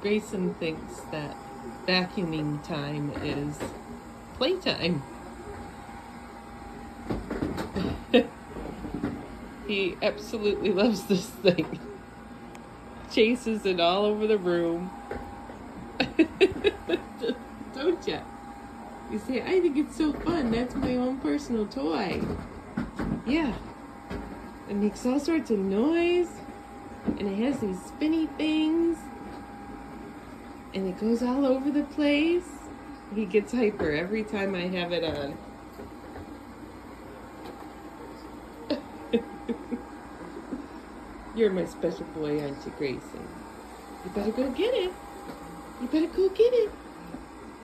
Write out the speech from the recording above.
Grayson thinks that vacuuming time is playtime. He absolutely loves this thing. Chases it all over the room. Don't ya? You say, I think it's so fun. That's my own personal toy. Yeah. It makes all sorts of noise. And it has these spinny things. And it goes all over the place. He gets hyper every time I have it on. You're my special boy, aren't you, Grayson? You better go get it. You better go get it.